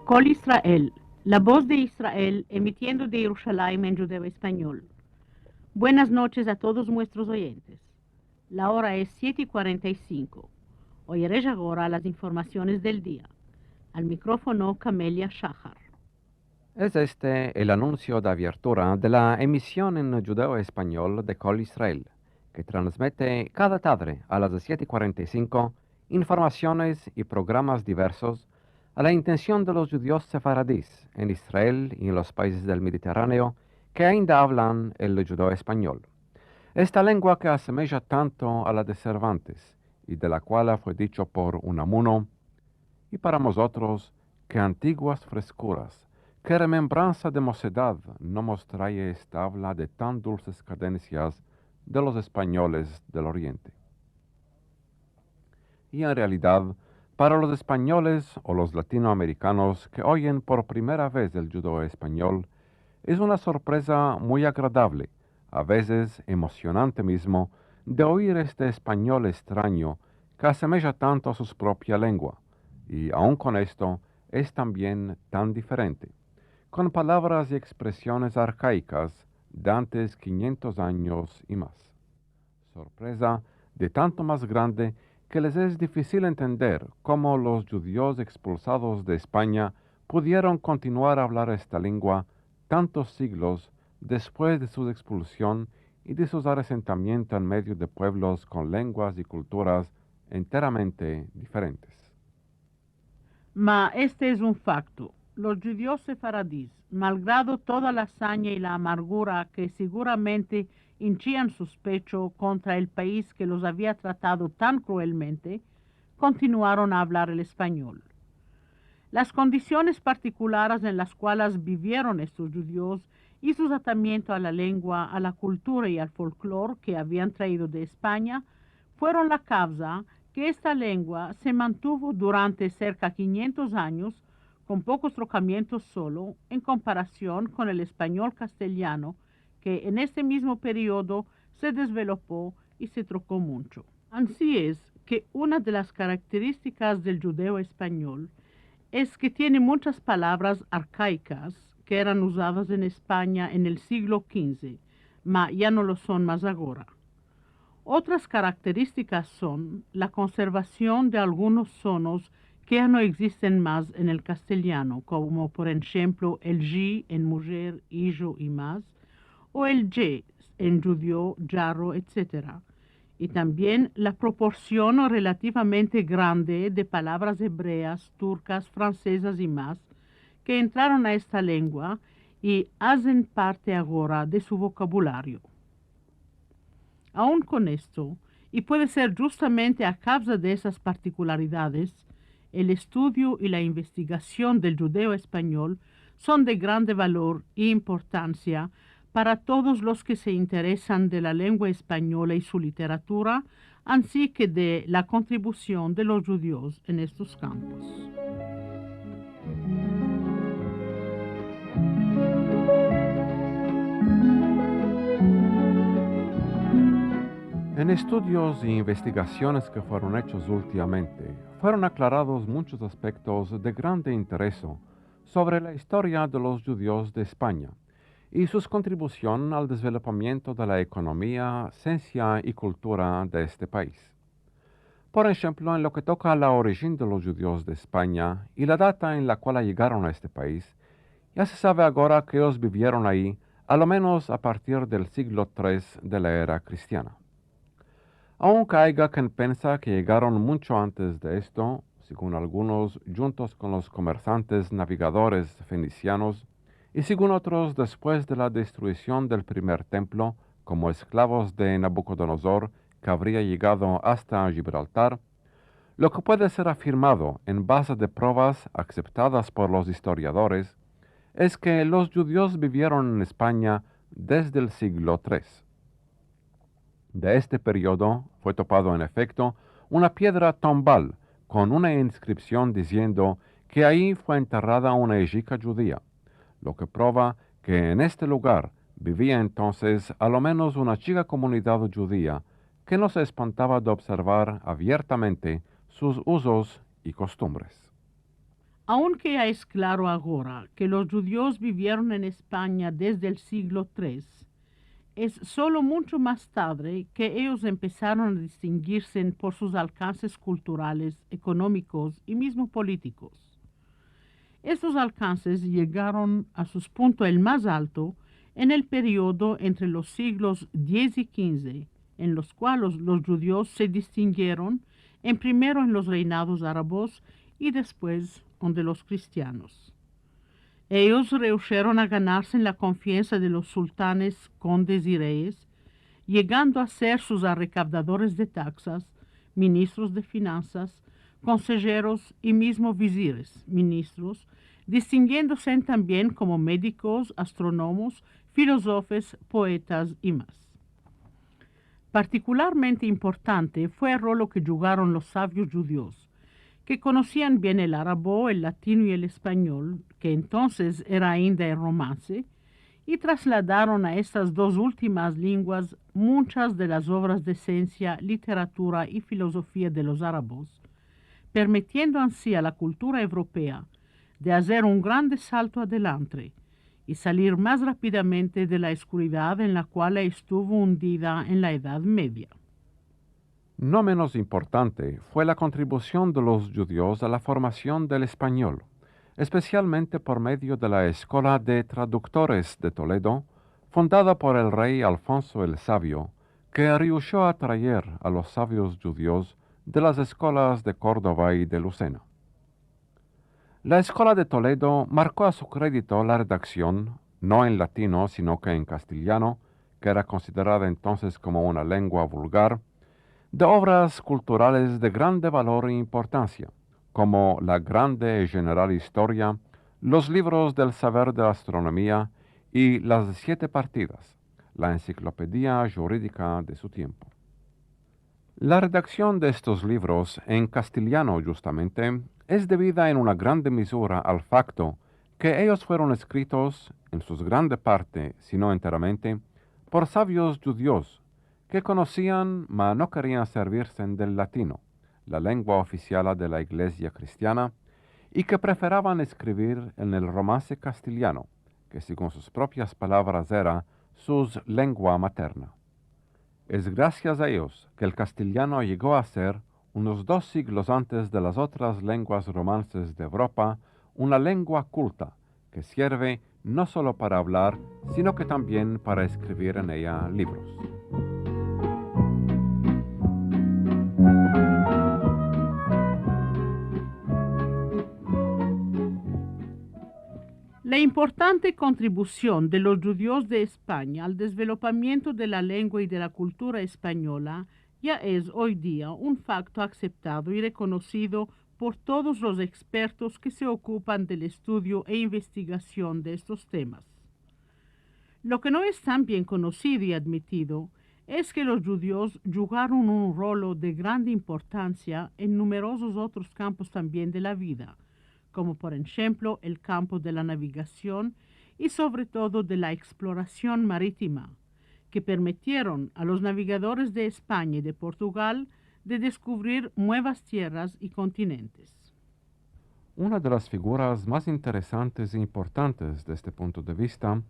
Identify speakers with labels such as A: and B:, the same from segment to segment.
A: Col Israel, la voz de Israel emitiendo de Jerusalén en judeo español. Buenas noches a todos nuestros oyentes. La hora es 7:45. Oiré ahora las informaciones del día. Al micrófono Camelia Shahar.
B: Es este el anuncio de apertura de la emisión en judeo español de Col Israel, que transmite cada tarde a las 7:45 informaciones y programas diversos a la intención de los judíos sefaradíes en Israel y en los países del Mediterráneo que ainda hablan el judeo español. Esta lengua que asemeja tanto a la de Cervantes y de la cual fue dicho por Unamuno, y para nosotros que antiguas frescuras, que remembranza de mocedad no nos trae esta habla de tan dulces cadencias de los españoles del Oriente. Y en realidad, para los españoles o los latinoamericanos que oyen por primera vez el judeo español, es una sorpresa muy agradable, a veces emocionante mismo, de oír este español extraño que asemeja tanto a su propia lengua, y aun con esto es también tan diferente, con palabras y expresiones arcaicas de antes 500 años y más. Sorpresa de tanto más grande que les es difícil entender cómo los judíos expulsados de España pudieron continuar a hablar esta lengua tantos siglos después de su expulsión y de su asentamiento en medio de pueblos con lenguas y culturas enteramente diferentes.
A: Ma este es un facto. Los judíos sefaradíes, malgrado toda la hazaña y la amargura que seguramente hinchían sus pechos contra el país que los había tratado tan cruelmente, continuaron a hablar el español. Las condiciones particulares en las cuales vivieron estos judíos y su atamiento a la lengua, a la cultura y al folclore que habían traído de España fueron la causa que esta lengua se mantuvo durante cerca de 500 años con pocos trocamientos solo en comparación con el español castellano que en este mismo periodo se desvelopó y se trocó mucho. Así es que una de las características del judeo español es que tiene muchas palabras arcaicas que eran usadas en España en el siglo XV, mas ya no lo son más ahora. Otras características son la conservación de algunos sonos que ya no existen más en el castellano, como por ejemplo el G en mujer, hijo y más, o el J en judío, jarro, etc. Y también la proporción relativamente grande de palabras hebreas, turcas, francesas y más que entraron a esta lengua y hacen parte ahora de su vocabulario. Aún con esto, y puede ser justamente a causa de esas particularidades, el estudio y la investigación del judeo español son de grande valor e importancia para todos los que se interesan de la lengua española y su literatura, así que de la contribución de los judíos en estos campos.
B: En estudios e investigaciones que fueron hechos últimamente, fueron aclarados muchos aspectos de grande interés sobre la historia de los judíos de España y su contribución al desarrollamiento de la economía, ciencia y cultura de este país. Por ejemplo, en lo que toca a la origen de los judíos de España y la data en la cual llegaron a este país, ya se sabe ahora que ellos vivieron ahí a lo menos a partir del siglo III de la era cristiana. Aunque haya quien piensa que llegaron mucho antes de esto, según algunos, juntos con los comerciantes navegadores fenicianos, y según otros, después de la destrucción del primer templo, como esclavos de Nabucodonosor, que habría llegado hasta Gibraltar, lo que puede ser afirmado en base de pruebas aceptadas por los historiadores es que los judíos vivieron en España desde el siglo III. De este periodo fue topado en efecto una piedra tombal con una inscripción diciendo que ahí fue enterrada una ejica judía, lo que prueba que en este lugar vivía entonces a lo menos una chica comunidad judía que no se espantaba de observar abiertamente sus usos y costumbres.
A: Aunque ya es claro ahora que los judíos vivieron en España desde el siglo III, es solo mucho más tarde que ellos empezaron a distinguirse por sus alcances culturales, económicos y mismo políticos. Estos alcances llegaron a su punto el más alto en el periodo entre los siglos X y XV, en los cuales los judíos se distinguieron en primero en los reinados árabes y después de los cristianos. Ellos rehuyeron a ganarse en la confianza de los sultanes, condes y reyes, llegando a ser sus recaudadores de taxas, ministros de finanzas, consejeros y mismo visires, ministros, distinguiéndose también como médicos, astrónomos, filósofos, poetas y más. Particularmente importante fue el rol que jugaron los sabios judíos, que conocían bien el árabe, el latino y el español, que entonces era ainda el romance, y trasladaron a estas dos últimas lenguas muchas de las obras de ciencia, literatura y filosofía de los árabes, permitiendo así a la cultura europea de hacer un grande salto adelante y salir más rápidamente de la oscuridad en la cual estuvo hundida en la Edad Media.
B: No menos importante fue la contribución de los judíos a la formación del español, especialmente por medio de la Escuela de Traductores de Toledo, fundada por el rey Alfonso el Sabio, que rehusó atraer a los sabios judíos de las escuelas de Córdoba y de Lucena. La Escuela de Toledo marcó a su crédito la redacción, no en latino sino que en castellano, que era considerada entonces como una lengua vulgar, de obras culturales de grande valor e importancia, como la grande y general historia, los libros del saber de la astronomía y las 7 partidas, la enciclopedia jurídica de su tiempo. La redacción de estos libros en castellano justamente es debida en una grande mesura al facto que ellos fueron escritos, en su grande parte, si no enteramente, por sabios judíos que conocían, mas no querían servirse del latino, la lengua oficial de la Iglesia cristiana, y que preferaban escribir en el romance castellano, que según sus propias palabras era su lengua materna. Es gracias a ellos que el castellano llegó a ser, unos 2 siglos antes de las otras lenguas romances de Europa, una lengua culta, que sirve no solo para hablar, sino que también para escribir en ella libros.
A: La importante contribución de los judíos de España al desarrollamiento de la lengua y de la cultura española ya es hoy día un facto aceptado y reconocido por todos los expertos que se ocupan del estudio e investigación de estos temas. Lo que no es tan bien conocido y admitido es que los judíos jugaron un rol de grande importancia en numerosos otros campos también de la vida, como por ejemplo el campo de la navegación y sobre todo de la exploración marítima, que permitieron a los navegadores de España y de Portugal de descubrir nuevas tierras y continentes.
B: Una de las figuras más interesantes e importantes de este punto de vista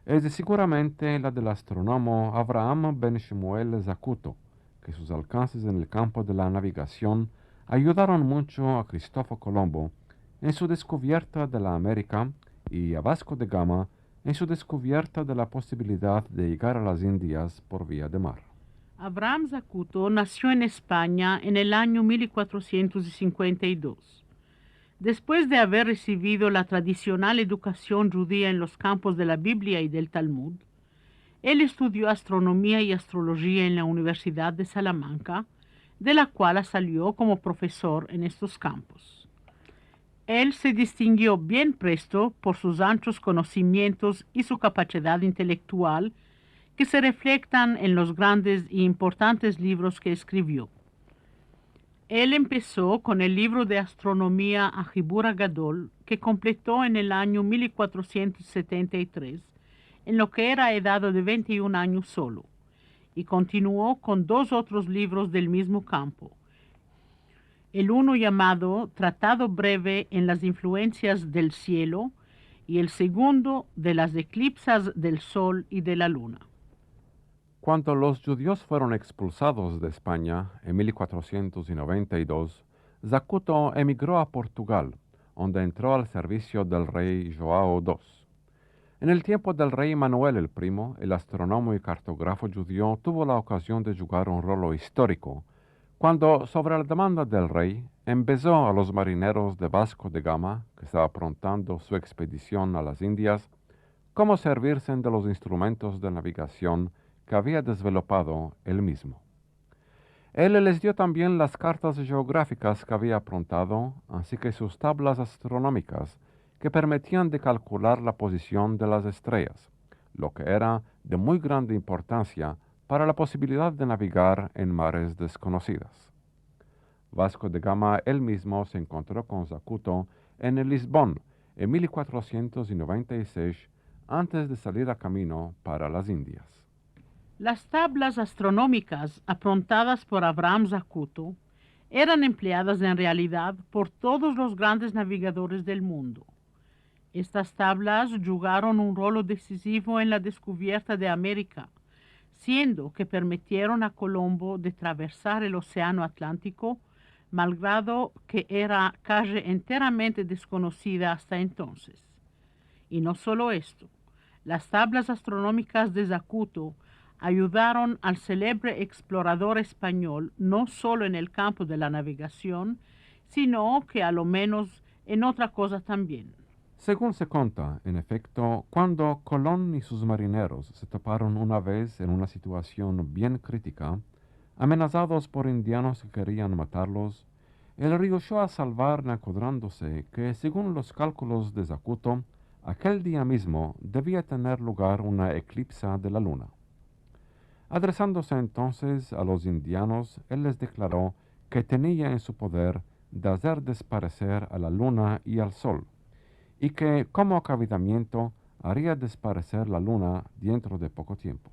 B: es seguramente la del astrónomo Abraham Ben Shemuel Zacuto, que sus alcances en el campo de la navegación ayudaron mucho a Cristóbal Colombo en su descubierta de la América y a Vasco de Gama en su descubierta de la posibilidad de llegar a las Indias por vía de mar.
A: Abraham Zacuto nació en España en el año 1452. Después de haber recibido la tradicional educación judía en los campos de la Biblia y del Talmud, él estudió astronomía y astrología en la Universidad de Salamanca, de la cual salió como profesor en estos campos. Él se distinguió bien presto por sus anchos conocimientos y su capacidad intelectual, que se reflejan en los grandes y importantes libros que escribió. Él empezó con el libro de astronomía Ajibur Gadol, que completó en el año 1473, en lo que era edad de 21 años solo, y continuó con dos otros libros del mismo campo. El uno llamado Tratado breve en las influencias del cielo y el segundo de las eclipsas del sol y de la luna.
B: Cuando los judíos fueron expulsados de España en 1492, Zacuto emigró a Portugal, donde entró al servicio del rey João II. En el tiempo del rey Manuel el Primo, el astrónomo y cartógrafo judío tuvo la ocasión de jugar un rol histórico, cuando, sobre la demanda del rey, empezó a los marineros de Vasco de Gama, que estaba aprontando su expedición a las Indias, cómo servirse de los instrumentos de navegación que había desvelopado él mismo. Él les dio también las cartas geográficas que había aprontado, así que sus tablas astronómicas, que permitían de calcular la posición de las estrellas, lo que era de muy grande importancia para la posibilidad de navegar en mares desconocidas. Vasco de Gama él mismo se encontró con Zacuto en el Lisbón en 1496, antes de salir a camino para las Indias.
A: Las tablas astronómicas aprontadas por Abraham Zacuto eran empleadas en realidad por todos los grandes navegadores del mundo. Estas tablas jugaron un rol decisivo en la descubierta de América, siendo que permitieron a Colombo de atravesar el Océano Atlántico, malgrado que era calle enteramente desconocida hasta entonces. Y no solo esto, las tablas astronómicas de Zacuto ayudaron al célebre explorador español no solo en el campo de la navegación, sino que a lo menos en otra cosa también.
B: Según se cuenta, en efecto, cuando Colón y sus marineros se toparon una vez en una situación bien crítica, amenazados por indianos que querían matarlos, él rehusó a salvar acordándose que, según los cálculos de Zacuto, aquel día mismo debía tener lugar una eclipse de la luna. Adresándose entonces a los indianos, él les declaró que tenía en su poder de hacer desaparecer a la luna y al sol, y que como acabitamiento haría desaparecer la luna dentro de poco tiempo.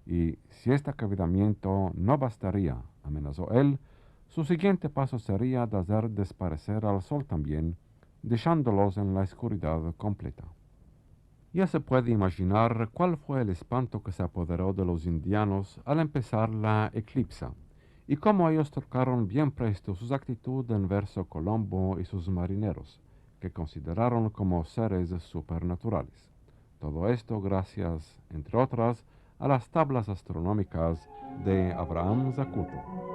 B: Y si este acabitamiento no bastaría, amenazó él, su siguiente paso sería de hacer desaparecer al sol también, dejándolos en la oscuridad completa. Ya se puede imaginar cuál fue el espanto que se apoderó de los indianos al empezar la eclipse, y cómo ellos trocaron bien presto sus actitudes en verso Colombo y sus marineros, que consideraron como seres supernaturales. Todo esto gracias, entre otras, a las tablas astronómicas de Abraham Zacuto.